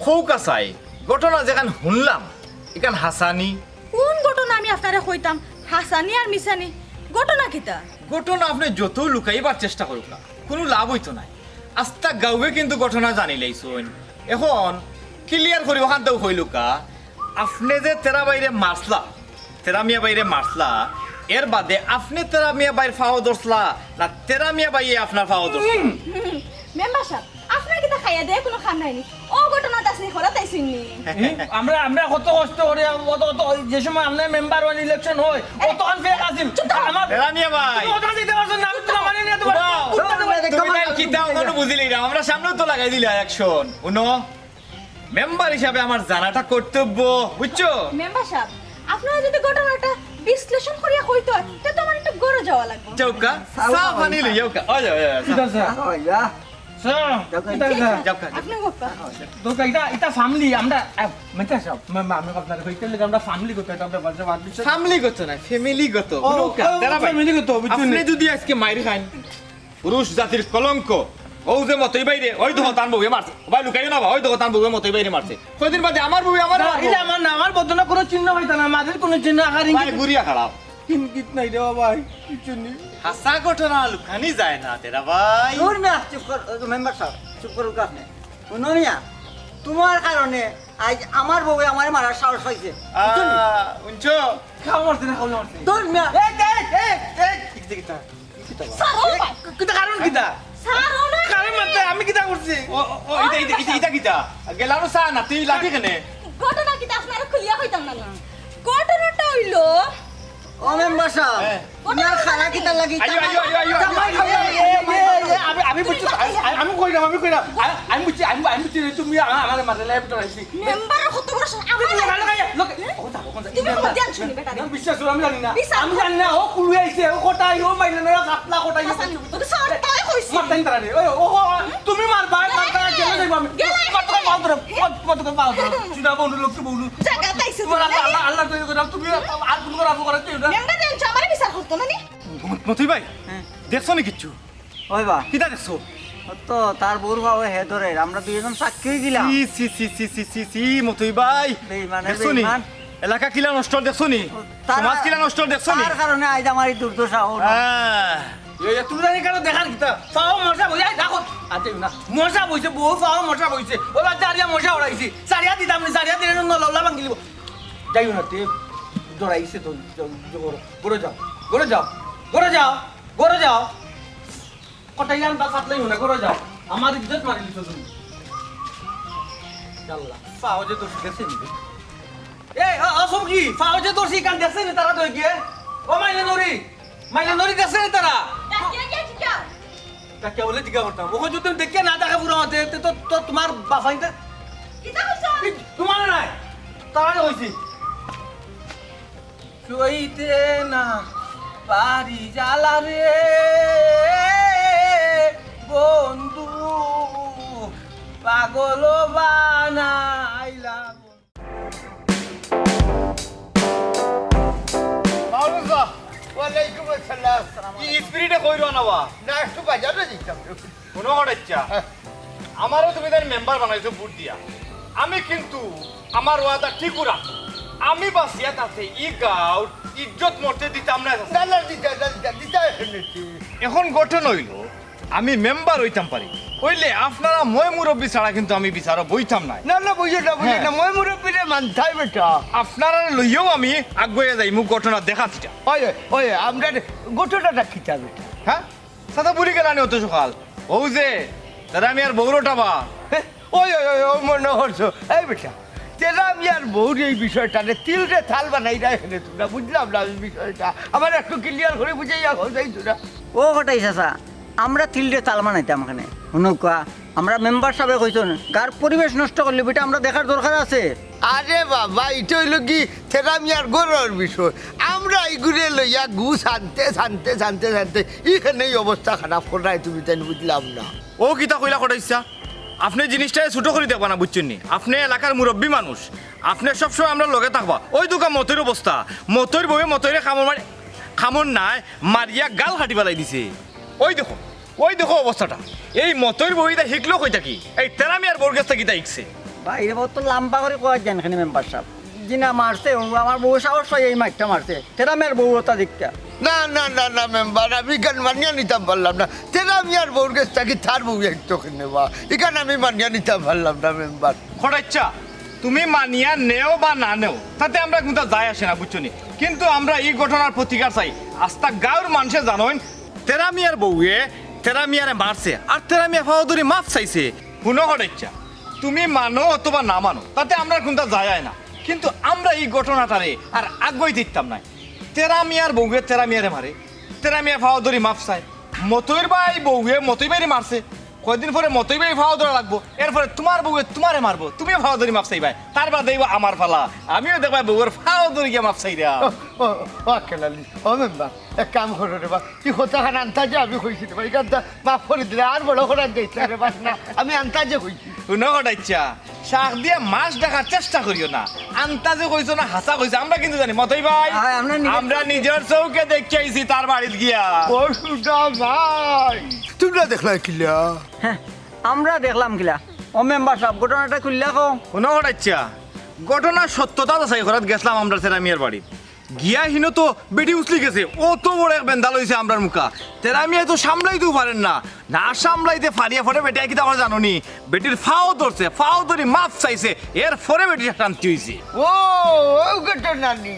কোক আসাই ঘটনা যেখান শুনলাম এখান হাসানি কোন ঘটনা আমি আপনারে কইতাম হাসানি আর মিসানি ঘটনা কিতা ঘটনা আপনি যত লুকাইবার চেষ্টা করুক না কোনো লাভ হইতো নাই আস্তা গাঁৱে কিন্তু ঘটনা জানিলেইছুন এখন ক্লিয়ার করিব খান্তাও হইলুকা আপনি যে তেরা বাইরে মারসলা তেরা মিয়া বাইরে মারসলা এর বাদে আপনি তেরা মিয়া বাইরে ফাও ধরসলা না তেরা মিয়া বাইয়ে আপনার ফাও ধরসলা মেম্বার সাহেব আপনার কিতা খাইয়া দেয় কোনো খাম নাইনি ও ঘটনা দাসনি খরা তাইছিনি আমরা কত কষ্ট করে যে সময় আপনার মেম্বার ওয়ান ইলেকশন হয় কতক্ষণ ফেক আসিল আমার তেরা মিয়া ভাই কথা দিতে পারছেন না আমি তো মানে নিয়ে তোমার তুমি তাই কিতাও কোনো বুঝিলি না আমরা সামনে তো লাগাই দিলে অ্যাকশন উনো মেম্বার হিসাবে আমার জানাটা কর্তব্য বুঝছো মেম্বার সাহেব আপনারা যদি ঘটনাটা বিশ্লেষণ করিয়া কইতো তে তো আমার একটু গড়ে যাওয়া লাগবে চৌকা সাফ আনি লইয়াউকা ওই কিতা স্যার হইয়া স্যার কিতা স্যার যাওকা আপনি গপ্পা তো এটা ফ্যামিলি আমরা মেটা সব আমি আপনার কইতে লাগে আমরা ফ্যামিলি কত এটা ব্যবসা বাদ দিছে ফ্যামিলি গত না ফ্যামিলি গত ও, উনুকা ও, তেরা ভাই family গত, বুঝছো আপনি নি? যদি আজকে মাইরি খান পুরুষ জাতির কলঙ্ক ও যে মতই বাইরে ওই তো তান বউয়ে মারছে ভাই লুকাইও না ওই তো তান বউয়ে মতই বাইরে মারছে কয়দিন বাদে আমার বউয়ে আমার এটা আমার না আমার বদনা কোনো চিহ্ন হইতা না মাঝের কোনো চিহ্ন আকার ভাই গুরিয়া খাড়াও ইঙ্গিত নাই রে ভাই কিছু নেই হাসা ঘটনা লুকানি যায় না তেরা ভাই তোর মেয়ে চুপ কর মেম্বার সাহেব চুপ করুক আপনি শুনো মিয়া তোমার কারণে আজ আমার বউ আমার মারার সাহস হয়েছে উনছো খাওয়া মারছে না খাওয়া মারছে তোর মেয়ে কিতা স্যার ও ভাই কিতা কারণ কিতা স্যার ও না কারণ মারতে আমি কিতা করছি ও ও ইটা কিটা গেলানো সা না তুই লাগি কেনে ঘটনা কিতা আপনারা খুলিয়া কইতাম না ঘটনাটা হইলো ও মেম্বার সাহেব হ্যাঁ। তোমার খারা কিটা লাগি আইও আইও আইও আইও আমি বুঝছি আমি কইলাম আমি বুঝছি আমি বুঝছি তুমি আমার মারলে ল্যাপটপ আইছি মেম্বার কত বড় আমি তুমি খবর দেন শুনি বেটা রে বিশ্বাস করো আমি জানি না বিশ্বাস আমি জানি না ও কুলু আইছে ও কোটাই ও মাইলে না কাতলা কোটাই তোকে স্যার তাই কইছি মারতেন তারা রে ও তুমি মারবা মারতা গেলে যাইবা আমি কত পাও ধরে কত পাও ধরে চিনা বন্ধু লোক কি বলু জায়গা তাইছে তোমার আল্লাহ আল্লাহ তৈরি করে তুমি আর কোন করে আপু করে তুই না মেম্বার দেন আমারে বিচার করতো না নি মতুই ভাই দেখছো নি কিচ্ছু ওই বা কিটা দেখছো তো তার বউর বাবা হে ধরে আমরা দুইজন সাক্ষী দিলাম সি সি সি সি সি সি সি মতুই ভাই বেঈমানে দেখছো নি বেঈমান। এলাকা কিলা নষ্ট দেখছো নি সমাজ কিলা নষ্ট দেখছো নি তার কারণে আজ আমার এই দুর্দশা হলো তুমি জানি কেন দেখার কিতা পাও মশা বই আই দেখো আতে না মশা বইছে বহু পাও মশা বইছে ওলা চারিয়া মশা ওড়াইছি চারিয়া দিতাম না চারিয়া দিলে ন লওলা ভাঙিলিব যাইও না তে দৌড়াইছে তো গড়ে যাও গড়ে যাও গড়ে যাও গড়ে যাও কটাইলাম বা সাতলাই না গড়ে যাও আমার ইজ্জত মারি দিছো তুমি আল্লাহ পাও যে তো শিখেছে নি এই আসম কি পাও যে তো শিখান দেখছে নি তারা তো গিয়ে ও মাইলে নরি দেখছে নি তারা তা কে বলে জিজ্ঞাসা করতাম ওকে যদি দেখে না দেখা পুরো আমাদের তো তোমার বাসাইতে তোমার নাই তারা হয়েছি শুইতে না পারি জ্বালা রে বন্ধু পাগল বানাইলা ওয়ালাইকুম আসসালাম কি স্পিরিটে কইরো না বা না একটু বাজারে দিতাম কোনো হড়াচ্ছা আমারও তুমি তার মেম্বার বানাইছো ভোট দিয়া আমি কিন্তু আমার ওয়াদা ঠিক রাখো আমি বাসিয়া তাতে ই গাঁও ইজ্জত মরতে দিতাম না না দিতা এখন গঠন হইল আমি মেম্বার হইতাম পারি হইলে আপনারা মই মুরব্বী ছাড়া কিন্তু আমি বিচারও বইতাম না না বুঝে না মই মুরব্বীরে মানতাই বেটা আপনারা লইয়াও আমি আগুয়ে যাই মুখ ঘটনা দেখাচ্ছি ওই আমরা গোটটা খিতা বেটা হ্যাঁ সাদা বুড়ি গেলানি অত সকাল ও যে দাদা আমি আর বৌরটা বা ওই মনে করছো এই বেটা তেরা আমি আর বউর এই বিষয়টাতে তিলরে থাল বানাই রায় হেনে তোরা বুঝলাম না এই বিষয়টা আমার একটু ক্লিয়ার করে বুঝাইয়া হল যাই তোরা ও ঘটাই চাচা আমরা তিলরে তাল মানাইতাম এখানে শুনুকা আমরা মেম্বার সাহেব কইছেন গার পরিবেশ নষ্ট করলে বেটা আমরা দেখার দরকার আছে। আরে বাবা এটা হইল কি থেরামিয়ার গরর বিষয় আমরা এইগুলো লইয়া ঘুষ আনতে আনতে আনতে আনতে এখানেই অবস্থা খারাপ করাই তুমি তাই বুঝলাম না। ও কিতা কইলা কটাইছা আপনি জিনিসটা ছোট করে দেখবা না বুঝছেন নি আপনি এলাকার মুরব্বী মানুষ আপনি সবসময় আমরা লগে থাকবা ওই দোকান মতের অবস্থা মতর বউয়ে মতরে খামর নাই মারিয়া গাল হাঁটি পেলাই দিছে ওই দেখো অবস্থাটা এই মতর বউটা শিখলো কই থাকি এই তেরামিয়ার বোর কাছ থেকে শিখছে বাইরে তো লম্বা করে কয়া যান এখানে মেম্বার সাহেব যিনা মারছে ও আমার বউ সাহস হয় এই মাইকটা মারছে তেরামের বউ ওটা দীক্ষা। না না না না মেম্বার আমি গান মানিয়া নিতাম পারলাম না তেরামিয়ার বউর কাছ থেকে তার বউ একটু নেবা এখানে আমি মানিয়া নিতাম পারলাম না মেম্বার। খড়াইচ্ছা তুমি মানিয়া নেও বা না নেও তাতে আমরা কিন্তু যায় আসে না বুঝছো নি কিন্তু আমরা এই ঘটনার প্রতিকার চাই আস্তা গাঁর মানুষে জানোন তেরামিয়ার বউয়ে তেরামিয়ারে মারছে আর তেরামিয়া ফাওয়াদুরি মাফ চাইছে শুনো খড়াইচ্ছা তুমি মানো অথবা না মানো তাতে আমরা কিন্তু যায় না কিন্তু আমরা এই ঘটনাটারে আর আগ্রহী দিতাম না তেরামিয়ার বউয়ে তেরামিয়ারে মারে তেরামিয়া ফাওয়াদুরি মাফ চাই মতৈর ভাই বউয়ে মতৈ বাইরে মারছে কয়দিন পরে মতই ভাই ভাও ধরা লাগবো এরপরে তোমার বউয়ে তোমারে মারবো তুমিও ভাও ধরি মাপ চাইবা তার বাদ দেব আমার ফালা আমিও দেখবা বউয়ের ভাও ধরি গিয়ে মাপ চাইরা ও খেলালি ও মেম্বার এক কাম করো রে বা তুই হতাখান আন্তাজে আমি কইছি রে ভাই গাদা মাফ করে দিলে আর বড় করার যাইতে রে বাস না আমি আন্তাজে কইছি শুনো কটাইচ্ছা শাক দিয়ে মাছ দেখার চেষ্টা করিও না আন্তাজে কইছো না হাসা কইছো আমরা কিন্তু জানি মতই ভাই হ্যাঁ, আমরা নিজের চৌকে দেখে আইছি তার বাড়িতে গিয়া ও সুদা ভাই তোমরা দেখলা কিলা হ্যাঁ আমরা দেখলাম কিলা ও মেম্বার সাহেব ঘটনাটা খুললা কো। শুনো কটাইচ্ছা ঘটনার সত্যতা যাচাই করাত গেছিলাম আমরা তেরামিয়ার বাড়ি গিয়া হিনো তো বেটি উছলি গেছে ও তো বড় এক বেন্দা লইছে আমরার মুখা তেরামিয়া তো সামলাইতেও পারেন না না সামলাইতে ফারিয়া ফরে বেটা কি তাহলে জানো নি বেটির ফাও ধরছে ফাও ধরে মাফ চাইছে এর ফরে বেটি শান্তি হইছে ও ও ঘটনা নি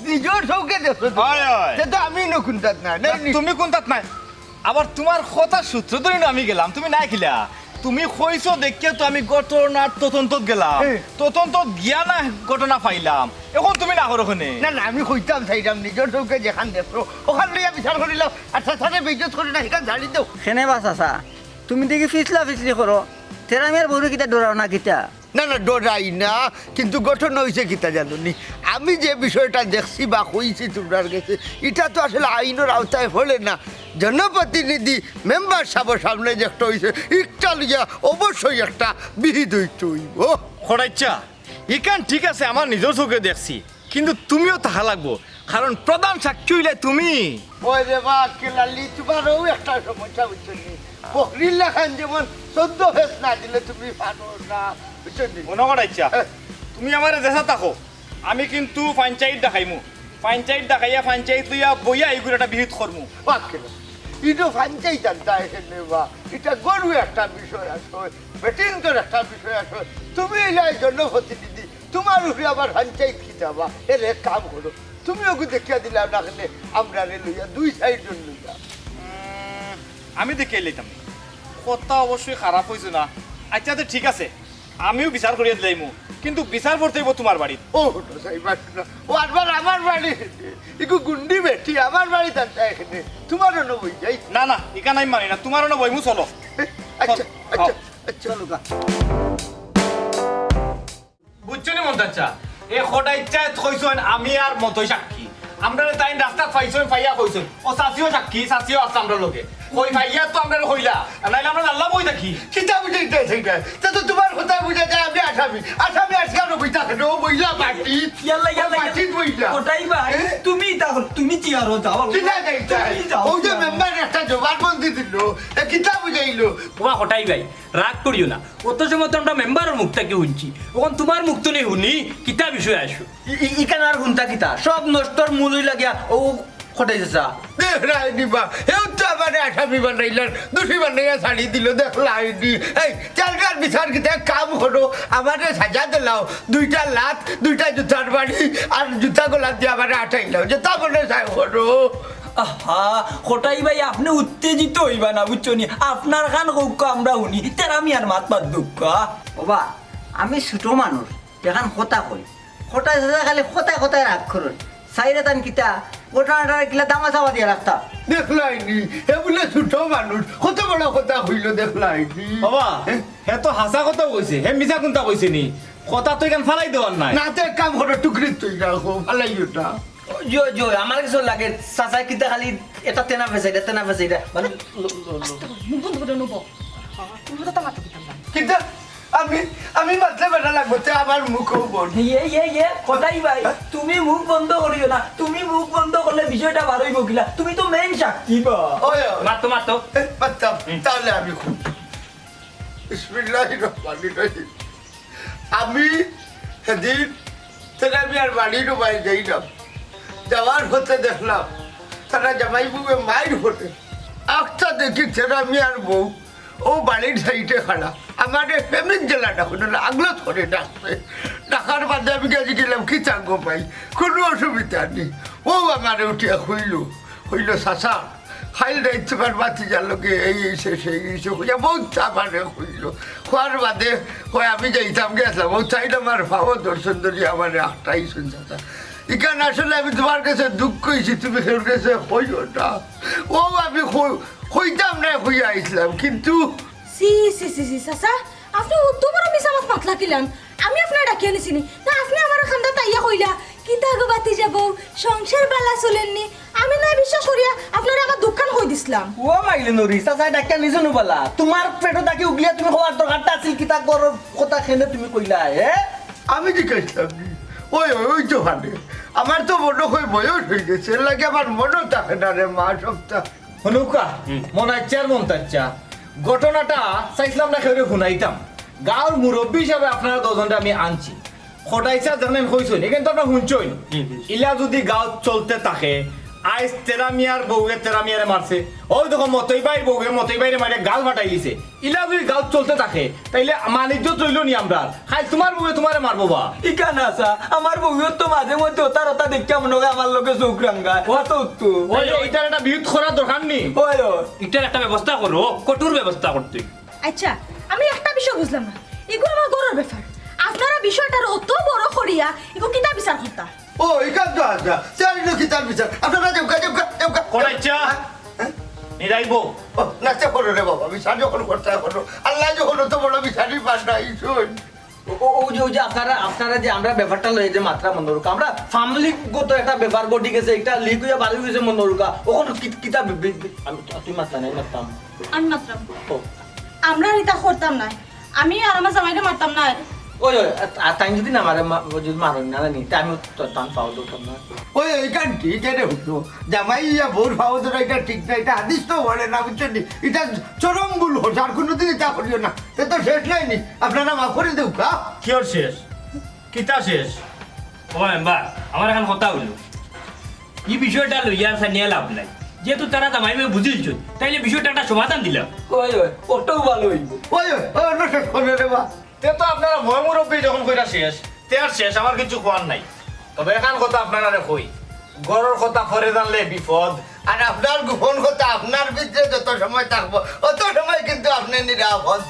নিজের চৌকে দেখো হয়, হয়। সে তো আমি নকুনতাত না তুমি কোন তাত নাই আবার তোমার কথা সূত্র ধরে না আমি গেলাম তুমি নাই খিলা তুমি কইছো দেখিয়ে তো আমি ঘটনার তদন্তত গেলাম তদন্তত গিয়া না ঘটনা পাইলাম এখন তুমি না করো ওখানে না না আমি কইতাম চাইলাম নিজের চৌকে যেখান দেখো ওখান লইয়া বিচার করিলাম আর সাথে বেজত করি না সেখান ঝাড়ি দেও সেনে বাস আসা তুমি দেখি ফিসলা ফিসলি করো তেরামের বউরে কিতা ডরাও না কিতা। না না ডরাই না কিন্তু গঠন হয়েছে কিতা জানুনি আমি যে বিষয়টা দেখছি বা কইছি তোমরা কাছে এটা তো আসলে আইনের আওতায় হলে না জনপ্রতিনিধি মেম্বার সাহেবের সামনে যে একটা হয়েছে একটা লইয়া অবশ্যই একটা বিহিত হইতে হইব। খড়াইচ্ছা ইকান ঠিক আছে আমার নিজের চোখে দেখছি কিন্তু তুমিও তাহা লাগবো কারণ প্রধান সাক্ষী হইলে তুমি ওই রে বা কেলালি তোমারও একটা সমস্যা হচ্ছে নি বকরির লেখান যেমন 14 ফেস না দিলে তুমি পারো না বুঝছেন নি? মনে করাইচ্ছা তুমি আমার দেশা থাকো আমি কিন্তু পঞ্চায়েত দেখাইমু পঞ্চায়েত দেখাইয়া পঞ্চায়েত লইয়া বইয়া এইগুলো একটা বিহিত করমু বাদ কেলা এটা পঞ্চায়েত আনতে এখানে বা এটা গরু একটা বিষয় আসো বেটিং তোর একটা বিষয় আসো তুমি এলাই জনপ্রতিনিধি তোমার উপরে আবার পঞ্চায়েত কি যাবা এর এক কাম করো তুমি ওকে দেখিয়া দিলে না খেলে আমরা রে লইয়া দুই সাইড জন লইয়া আমি দেখে লইতাম কথা অবশ্যই খারাপ হয়েছে না আচ্ছা তো ঠিক আছে আমিও বিচার করিয়া দিলাইমু কিন্তু বিচার করতে হইব তোমার বাড়ি ও হতো সাই বাসনা ও আরবার আমার বাড়ি ইকু গুন্ডি বেটি আমার বাড়ি তান্তা এখানে তোমারও নবই যাই না না ইকা নাই মানি না তোমারও না বইমু চলো আচ্ছা আচ্ছা আচ্ছা বুঝছো নি মন্তাচ্ছা এ খোটা ইচ্ছা কইছেন আমি আর মতই সাক্ষী আমরা তাই রাস্তা পাইছেন পাইয়া কইছেন ও সাথীও সাক্ষী সাথীও আছে আমরা লোকে কই ভাইয়া তো আমরা কইলা নাইলে আমরা আল্লাহ বই দেখি কিতা বুঝাইতে সেইটা তা তো তোমার কথা বুঝা যায় আমি আসামি আসামি আজকে নবই থাকে ও বইলা মাটি ইয়াল্লা ইয়াল্লা মাটি বইলা ওটাই ভাই তুমি তাহলে তুমি চিয়ারো যাও কিতা যাইতা ও যে মেম্বার একটা জবানবন্দি দিল এ কিতা বুঝাইলো তোমার হঠাই ভাই রাগ করিও না অত সময় তো আমরা মেম্বারের মুখটাকে শুনছি এখন তোমার মুখ তো নেই শুনি কিতা বিষয় আসো ইকান আর হুনতা কিতা সব নষ্টর মূলই লাগিয়া ও খটাই যা দেখলাই দিবা এও তো আমার আসামি বানাইলার দোষী বানাইয়া ছাড়ি দিল দেখলাই দি এই চালকার বিচার কিতা কাম করো আমারে সাজা দিলাও দুইটা লাত দুইটা জুতার বাড়ি আর জুতা গোলা দিয়ে আমারে আটাইলাও যে তা বলে সাই করো আহা খটাই ভাই আপনি উত্তেজিত হইবা না বুঝছো নি আপনার খান হোক আমরা শুনি তার আমি আর মাত মাত দুঃখ ওবা আমি ছোট মানুষ যেখান কথা কই খোটা খালি খোটায় খোটায় রাগ করুন সাইরে তান কিতা ঘটনাটা কিলা দামা চাওয়া দিয়ে রাখতা দেখলাইনি হে বলে ছোট মানুষ কত বড় কথা হইল দেখলাইনি বাবা হে তো হাসা কথা কইছে হে মিছা কোনটা কইছে নি কথা তো এখান ফালাই দেওয়ার নাই না তো এক কাম করো টুকরি তুই রাখো ফালাইও না জয় জয় আমার কিছু লাগে চাচাই কিতা খালি এটা তেনা ফেসে এটা তেনা ফেসে এটা মানে মুখ বন্ধ করে নেবো তুমি তো মাথা পিতাম না কিন্তু আমি মাত্র বেটা লাগবো তে আমার মুখও বল কথাই ভাই তুমি মুখ বন্ধ করিও না তুমি মুখ বন্ধ করলে বিষয়টা ভালোই বকিলা তুমি তো মেইন সাক্ষী ওই মাতো মাতো পারতাম তাহলে আমি খুব বিসমিল্লাহির রহমানির রহিম আমি সেদিন তেলামিয়ার বাড়ির বাইরে যাইলাম যাওয়ার হতে দেখলাম তারা জামাই বউয়ে মায়ের হতে একটা দেখি তেলামিয়ার বউ ও বাড়ির সাইডে খাড়া আমার ফেমিক জেলাটা হলো না আগলো ধরে ডাকবে ডাকার বাদে আমি কাজে গেলাম কি চাঙ্গ পাই কোনো অসুবিধা নেই ও আমার উঠিয়া হইল শাসা খাইল রাইতে পার বাতি জালোকে এই এসে সেই এসে হইয়া বহুত চাপানে হইল খোয়ার বাদে হয় আমি যাইতাম গেছিলাম ও চাইলে আমার ভাবো দর্শন ধরি আমার একটাই শুনছা এখানে আসলে আমি তোমার কাছে দুঃখ হয়েছি তুমি খেয়ে কাছে হইও না ও আমি হইতাম না হইয়া আইছিলাম কিন্তু সি সি সি সি চাচা আপনি অত বড় মিসামত মাতলা কিলাম আমি আপনার ডাকিয়ে নিছিনি না আপনি আমার খান্দা তাইয়া কইলা কিতা গো বাতি যাব সংসার বালা চলেননি আমি না বিশ্বাস করিয়া আপনারা আমার দোকান কই দিছিলাম ও মাইলে নরি চাচাই ডাক্তার নিজে নবলা তোমার পেটত ডাকি উগলিয়া তুমি হওয়ার দরকারটা আছিল কিতা করার কথা খেলে তুমি কইলা হে আমি জিজ্ঞাসলাম ওই তো হাঁটে আমার তো মনে হয় বয়স হয়ে গেছে এর লাগে আমার মনেও থাকে না রে মা সপ্তাহ হনুকা মন আচ্ছা আর মন তাচ্ছা ঘটনাটা চাইছিলাম না কেউ শুনাইতাম গাঁর মুরব্বী হিসাবে আপনারা দুজনটা আমি আনছি খটাইছা জানেন হইছই এখানে তো আপনার শুনছই ইলা যদি গাঁও চলতে থাকে আইস তেরামিয়ার বউয়ে তেরামিয়ারে মারছে ওই দেখো মতই ভাই বউয়ে মতই বাইরে মারে গাল ফাটাই গেছে ইলা যদি গাঁও চলতে থাকে তাইলে মানিজ্য চইল নি আমরা খাই তোমার বউয়ে তোমারে মারবো বা ইকান আসা আমার বউয়ের তো মাঝে মধ্যে ওতার ওতা দেখতে মনে হয় আমার লোকে চোখ রাঙ্গায় ও তো তো ওই এইটার একটা বিরোধ করার দরকার নেই ওই এটার একটা ব্যবস্থা করো কঠোর ব্যবস্থা করতে আচ্ছা আমি একটা বিষয় বুঝলাম না এগুলো আমার গরুর ব্যাপার আপনারা বিষয়টার অত বড় করিয়া এগুলো কিতা বিচার করতা ও এখান তো আসা চারি লোক তার বিচার আপনারা দেবকা খটাইছা নিরাইবো নাচা করো রে বাবা বিচার যখন করতে করো আল্লাহ যখন অত বড় বিচারই পাস না শোন ওই যে আপনারা যে আমরা ব্যাপারটা লই যে মাত্রা মনে রুকা আমরা ফ্যামিলি গত একটা ব্যাপার ঘটি গেছে এটা লিক হইয়া বাড়ি গেছে মনে রুকা ওখানে কিতা আমি তুই মাত্রা নাই মারতাম আমি মাত্রাম আমরা এটা করতাম না আমি আর আমার জামাইকে মারতাম না ওই তাই যদি না মারে যদি মারেন না নি তাই আমি টান পাও দরকার না ওই এইখান ঠিক আছে হতো জামাই ইয়া বোর ভাও ধরো এটা ঠিক না এটা আদিস তো বলে না বুঝছেন এটা চরম ভুল হচ্ছে আর কোনোদিন এটা করিও না এ তো শেষ নাইনি আপনারা মাফ করে দেব কা কিয়র শেষ কিতা শেষ ও মেম্বার আমার এখন কথা হইল এই বিষয়টা লইয়া নিয়ে লাভ নাই যেহেতু তারা জামাই মেয়ে বুঝিলছ তাইলে বিষয়টা একটা সমাধান দিলাম ওই ওটাও ভালো হইব ওই অন্য শেষ করে রে বা তে তো আপনারা ভয় মুরব্বী যখন কইরা শেষ তে আর শেষ আমার কিছু কোয়ার নাই তবে এখান কথা আপনারা কই গরর কথা পরে জানলে বিপদ আর আপনার গোপন কথা আপনার ভিতরে যত সময় থাকবো অত সময় কিন্তু আপনি নিরাপদ